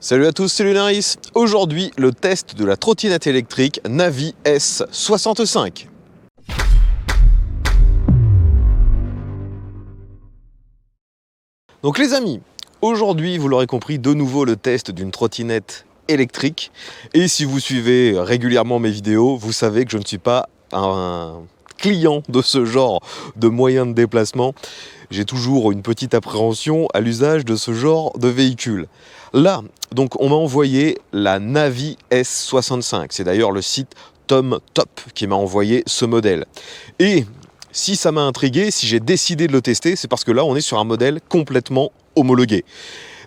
Salut à tous, c'est Lunaris. Aujourd'hui, le test de la trottinette électrique Navi S65. Donc les amis, aujourd'hui, vous l'aurez compris, de nouveau le test d'une trottinette électrique. Et si vous suivez régulièrement mes vidéos, vous savez que je ne suis pas un client de ce genre de moyen de déplacement. J'ai toujours une petite appréhension à l'usage de ce genre de véhicule. Là, donc, on m'a envoyé la Navi S65. C'est d'ailleurs le site TomTop qui m'a envoyé ce modèle. Et si ça m'a intrigué, si j'ai décidé de le tester, c'est parce que là, on est sur un modèle complètement homologué.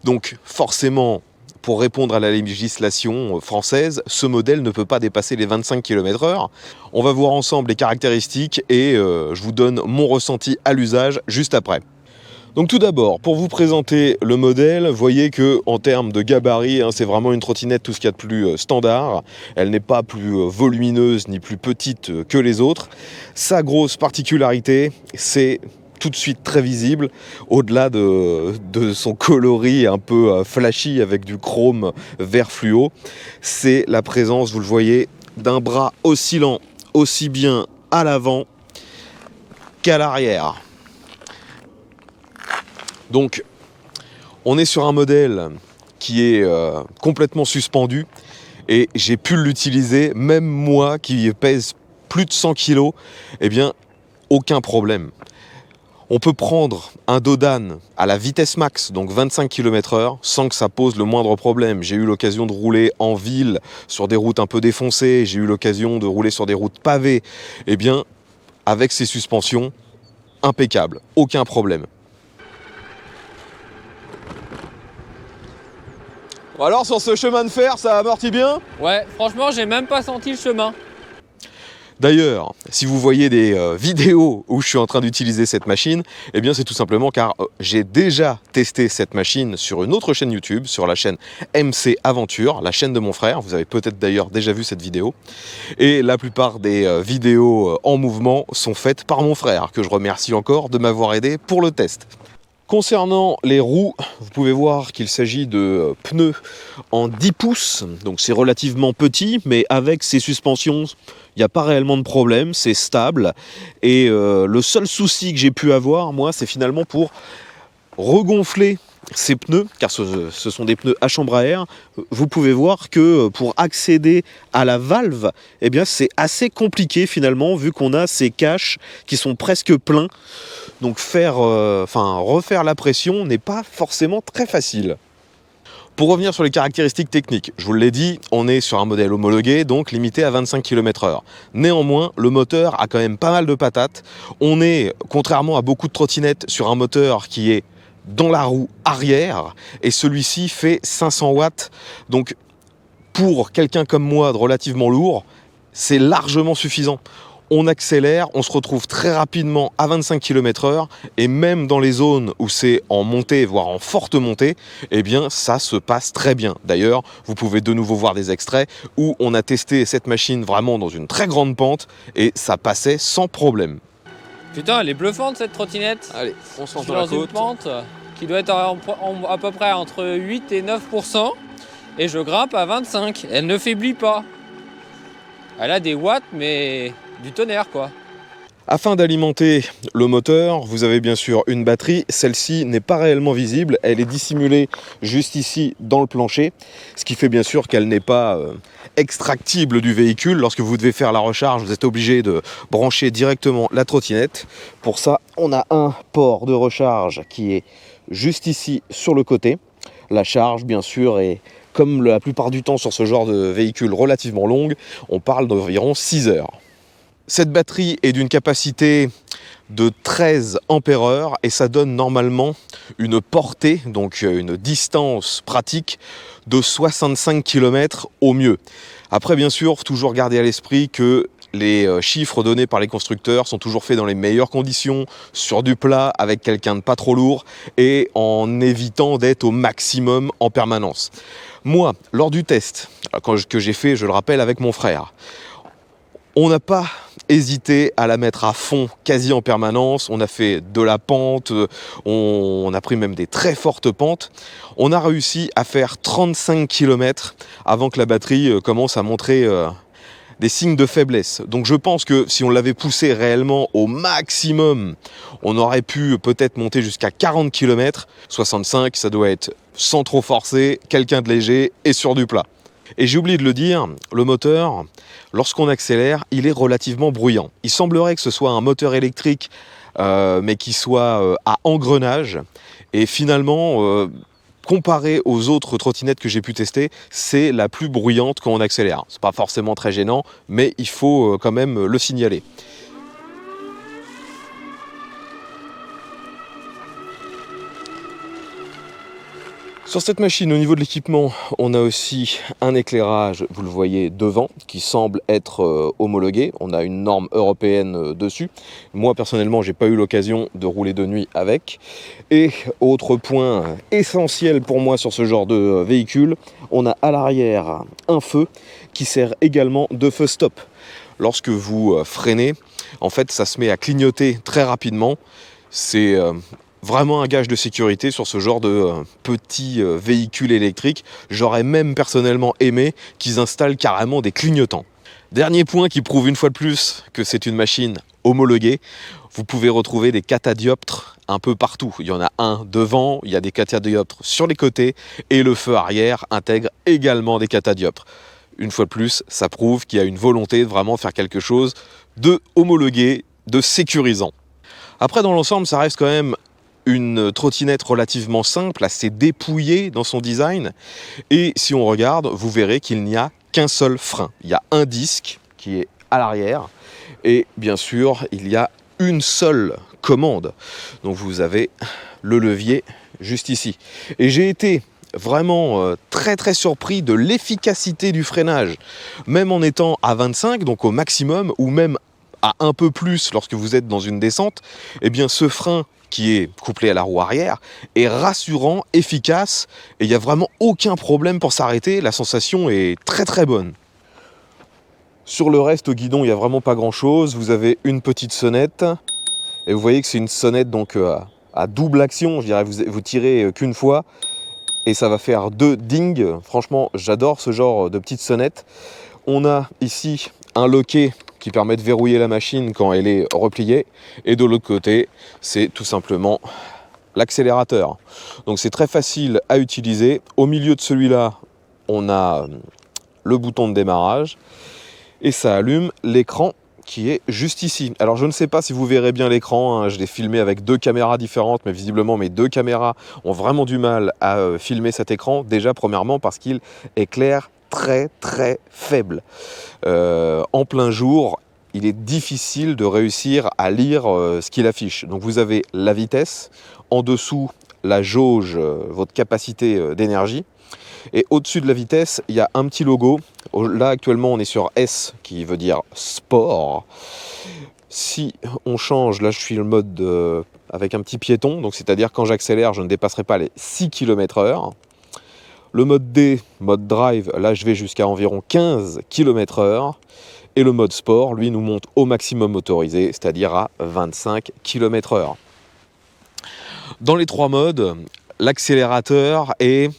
Donc, forcément, pour répondre à la législation française, ce modèle ne peut pas dépasser les 25 km/h. On va voir ensemble les caractéristiques et je vous donne mon ressenti à l'usage juste après. Donc tout d'abord, pour vous présenter le modèle, voyez que en termes de gabarit, c'est vraiment une trottinette tout ce qu'il y a de plus standard. Elle n'est pas plus volumineuse ni plus petite que les autres. Sa grosse particularité, c'est tout de suite très visible, au-delà de son coloris un peu flashy avec du chrome vert fluo, c'est la présence, vous le voyez, d'un bras oscillant aussi bien à l'avant qu'à l'arrière. Donc, on est sur un modèle qui est complètement suspendu et j'ai pu l'utiliser, même moi qui pèse plus de 100 kg, eh bien, aucun problème. On peut prendre un dos d'âne à la vitesse max, donc 25 km/h, sans que ça pose le moindre problème. J'ai eu l'occasion de rouler en ville sur des routes un peu défoncées, j'ai eu l'occasion de rouler sur des routes pavées. Eh bien, avec ces suspensions, impeccable, aucun problème. Alors sur ce chemin de fer, ça amortit bien? Ouais, franchement, j'ai même pas senti le chemin. D'ailleurs, si vous voyez des vidéos où je suis en train d'utiliser cette machine, eh bien c'est tout simplement car j'ai déjà testé cette machine sur une autre chaîne YouTube, sur la chaîne MC Aventure, la chaîne de mon frère. Vous avez peut-être d'ailleurs déjà vu cette vidéo. Et la plupart des vidéos en mouvement sont faites par mon frère, que je remercie encore de m'avoir aidé pour le test. Concernant les roues, vous pouvez voir qu'il s'agit de pneus en 10 pouces, donc c'est relativement petit, mais avec ces suspensions, il n'y a pas réellement de problème, c'est stable. Et le seul souci que j'ai pu avoir, moi, c'est finalement pour regonfler ces pneus, car ce sont des pneus à chambre à air. Vous pouvez voir que pour accéder à la valve, eh bien c'est assez compliqué finalement, vu qu'on a ces caches qui sont presque pleins. Donc refaire la pression n'est pas forcément très facile. Pour revenir sur les caractéristiques techniques, je vous l'ai dit, on est sur un modèle homologué, donc limité à 25 km/h. Néanmoins, le moteur a quand même pas mal de patates. On est, contrairement à beaucoup de trottinettes, sur un moteur qui est dans la roue arrière, et celui-ci fait 500 watts. Donc, pour quelqu'un comme moi, de relativement lourd, c'est largement suffisant. On accélère, on se retrouve très rapidement à 25 km/h et même dans les zones où c'est en montée, voire en forte montée, eh bien ça se passe très bien. D'ailleurs, vous pouvez de nouveau voir des extraits où on a testé cette machine vraiment dans une très grande pente et ça passait sans problème. Putain, elle est bluffante cette trottinette. Allez, on se lance Je dans suis la dans côte. une pente qui doit être à peu près entre 8 et 9% et je grimpe à 25. Elle ne faiblit pas. Elle a des watts, mais du tonnerre quoi. Afin d'alimenter le moteur, vous avez bien sûr une batterie. Celle-ci n'est pas réellement visible, elle est dissimulée juste ici dans le plancher, ce qui fait bien sûr qu'elle n'est pas extractible du véhicule. Lorsque vous devez faire la recharge, vous êtes obligé de brancher directement la trottinette. Pour ça, on a un port de recharge qui est juste ici sur le côté. La charge, bien sûr, est, comme la plupart du temps sur ce genre de véhicule relativement longue, on parle d'environ 6 heures. Cette batterie est d'une capacité de 13 ampères et ça donne normalement une portée, donc une distance pratique de 65 km au mieux. Après, bien sûr, toujours garder à l'esprit que les chiffres donnés par les constructeurs sont toujours faits dans les meilleures conditions, sur du plat, avec quelqu'un de pas trop lourd et en évitant d'être au maximum en permanence. Moi, lors du test que j'ai fait, je le rappelle, avec mon frère, on n'a pas hésité à la mettre à fond quasi en permanence. On a fait de la pente, on a pris même des très fortes pentes. On a réussi à faire 35 km avant que la batterie commence à montrer des signes de faiblesse. Donc je pense que si on l'avait poussé réellement au maximum, on aurait pu peut-être monter jusqu'à 40 km. 65, ça doit être sans trop forcer, quelqu'un de léger et sur du plat. Et j'ai oublié de le dire, le moteur, lorsqu'on accélère, il est relativement bruyant. Il semblerait que ce soit un moteur électrique, mais qui soit à engrenage. Et finalement, comparé aux autres trottinettes que j'ai pu tester, c'est la plus bruyante quand on accélère. C'est pas forcément très gênant, mais il faut quand même le signaler. Sur cette machine, au niveau de l'équipement, on a aussi un éclairage, vous le voyez devant, qui semble être homologué. On a une norme européenne dessus. Moi, personnellement, j'ai pas eu l'occasion de rouler de nuit avec. Et autre point essentiel pour moi sur ce genre de véhicule, on a à l'arrière un feu qui sert également de feu stop. Lorsque vous freinez, en fait, ça se met à clignoter très rapidement. C'est vraiment un gage de sécurité sur ce genre de petits véhicules électriques. J'aurais même personnellement aimé qu'ils installent carrément des clignotants. Dernier point qui prouve une fois de plus que c'est une machine homologuée, vous pouvez retrouver des catadioptres un peu partout. Il y en a un devant, il y a des catadioptres sur les côtés et le feu arrière intègre également des catadioptres. Une fois de plus, ça prouve qu'il y a une volonté de vraiment faire quelque chose de homologué, de sécurisant. Après, dans l'ensemble, ça reste quand même une trottinette relativement simple, assez dépouillée dans son design. Et si on regarde, vous verrez qu'il n'y a qu'un seul frein. Il y a un disque qui est à l'arrière. Et bien sûr, il y a une seule commande. Donc vous avez le levier juste ici. Et j'ai été vraiment très surpris de l'efficacité du freinage. Même en étant à 25, donc au maximum, ou même à un peu plus lorsque vous êtes dans une descente, eh bien ce frein qui est couplé à la roue arrière est rassurant, efficace, et il n'y a vraiment aucun problème pour s'arrêter. La sensation est très bonne. Sur le reste, au guidon, il n'y a vraiment pas grand chose. Vous avez une petite sonnette, et vous voyez que c'est une sonnette donc à double action. Je dirais, vous tirez qu'une fois, et ça va faire 2 dings. Franchement, j'adore ce genre de petite sonnette. On a ici un loquet qui permet de verrouiller la machine quand elle est repliée. Et de l'autre côté, c'est tout simplement l'accélérateur. Donc c'est très facile à utiliser. Au milieu de celui-là, on a le bouton de démarrage. Et ça allume l'écran qui est juste ici. Alors je ne sais pas si vous verrez bien l'écran, hein. Je l'ai filmé avec 2 caméras différentes, mais visiblement mes 2 caméras ont vraiment du mal à filmer cet écran. Déjà premièrement parce qu'il éclaire très faible. En plein jour, il est difficile de réussir à lire ce qu'il affiche. Donc vous avez la vitesse, en dessous la jauge, votre capacité d'énergie, et au-dessus de la vitesse, il y a un petit logo. Là actuellement on est sur S qui veut dire sport. Si on change, là je suis le mode avec un petit piéton, donc c'est-à-dire quand j'accélère je ne dépasserai pas les 6 km/h. Le mode D, mode drive, là je vais jusqu'à environ 15 km/h. Et le mode sport, lui, nous monte au maximum autorisé, c'est-à-dire à 25 km/h. Dans les 3 modes, l'accélérateur est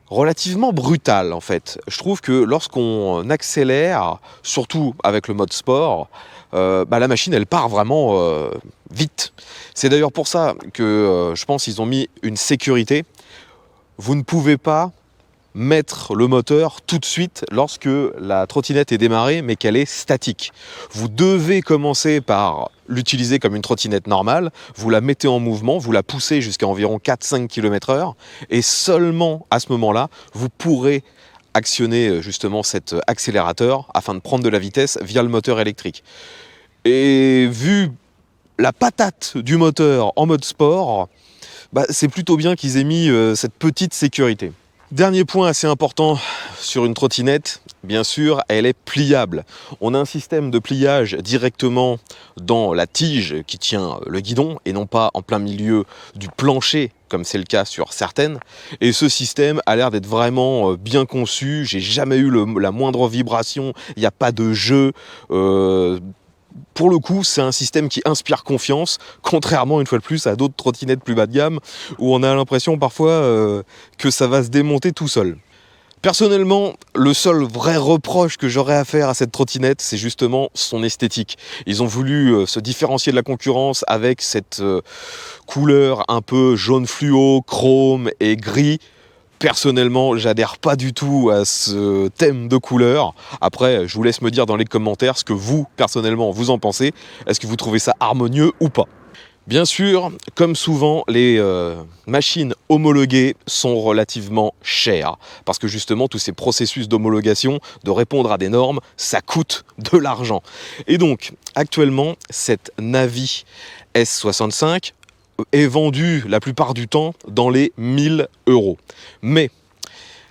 relativement brutal en fait. Je trouve que lorsqu'on accélère, surtout avec le mode sport, la machine elle part vraiment vite. C'est d'ailleurs pour ça que je pense qu'ils ont mis une sécurité. Vous ne pouvez pas mettre le moteur tout de suite lorsque la trottinette est démarrée mais qu'elle est statique. Vous devez commencer par l'utiliser comme une trottinette normale, vous la mettez en mouvement, vous la poussez jusqu'à environ 4-5 km/h et seulement à ce moment-là, vous pourrez actionner justement cet accélérateur afin de prendre de la vitesse via le moteur électrique. Et vu la patate du moteur en mode sport, c'est plutôt bien qu'ils aient mis cette petite sécurité. Dernier point assez important sur une trottinette, bien sûr, elle est pliable. On a un système de pliage directement dans la tige qui tient le guidon et non pas en plein milieu du plancher comme c'est le cas sur certaines. Et ce système a l'air d'être vraiment bien conçu. J'ai jamais eu la moindre vibration, il n'y a pas de jeu. Pour le coup, c'est un système qui inspire confiance, contrairement, une fois de plus, à d'autres trottinettes plus bas de gamme, où on a l'impression parfois que ça va se démonter tout seul. Personnellement, le seul vrai reproche que j'aurais à faire à cette trottinette, c'est justement son esthétique. Ils ont voulu se différencier de la concurrence avec cette couleur un peu jaune fluo, chrome et gris. Personnellement, j'adhère pas du tout à ce thème de couleur. Après, je vous laisse me dire dans les commentaires ce que vous, personnellement, vous en pensez. Est-ce que vous trouvez ça harmonieux ou pas ? Bien sûr, comme souvent, les machines homologuées sont relativement chères. Parce que justement, tous ces processus d'homologation, de répondre à des normes, ça coûte de l'argent. Et donc, actuellement, cette Navi S65 est vendue la plupart du temps dans les 1000 €. Mais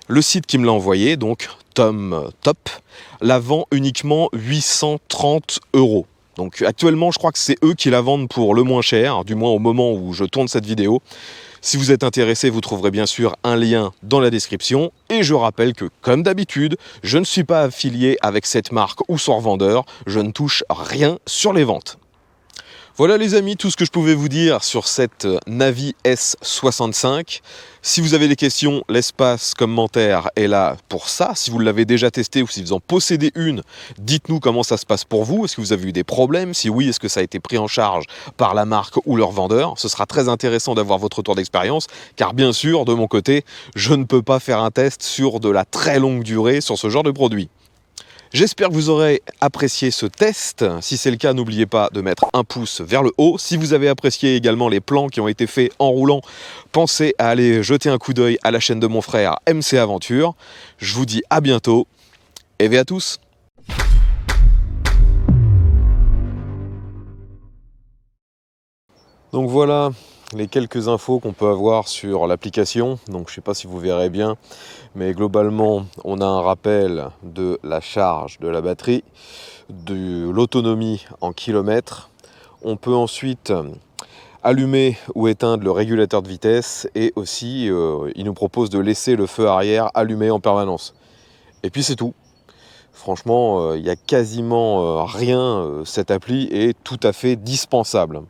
le site qui me l'a envoyé, donc Tom Top, la vend uniquement 830 €. Donc actuellement, je crois que c'est eux qui la vendent pour le moins cher, du moins au moment où je tourne cette vidéo. Si vous êtes intéressé, vous trouverez bien sûr un lien dans la description. Et je rappelle que, comme d'habitude, je ne suis pas affilié avec cette marque ou son revendeur. Je ne touche rien sur les ventes. Voilà les amis, tout ce que je pouvais vous dire sur cette Navi S65. Si vous avez des questions, l'espace commentaire est là pour ça. Si vous l'avez déjà testé ou si vous en possédez une, dites-nous comment ça se passe pour vous. Est-ce que vous avez eu des problèmes? Si oui, est-ce que ça a été pris en charge par la marque ou leur vendeur? Ce sera très intéressant d'avoir votre retour d'expérience, car bien sûr, de mon côté, je ne peux pas faire un test sur de la très longue durée sur ce genre de produit. J'espère que vous aurez apprécié ce test. Si c'est le cas, n'oubliez pas de mettre un pouce vers le haut. Si vous avez apprécié également les plans qui ont été faits en roulant, pensez à aller jeter un coup d'œil à la chaîne de mon frère MC Aventure. Je vous dis à bientôt et à tous. Donc voilà les quelques infos qu'on peut avoir sur l'application. Donc je ne sais pas si vous verrez bien, mais globalement on a un rappel de la charge de la batterie, de l'autonomie en kilomètres. On peut ensuite allumer ou éteindre le régulateur de vitesse et aussi il nous propose de laisser le feu arrière allumé en permanence. Et puis c'est tout. Franchement, il n'y a quasiment rien. Cette appli est tout à fait dispensable.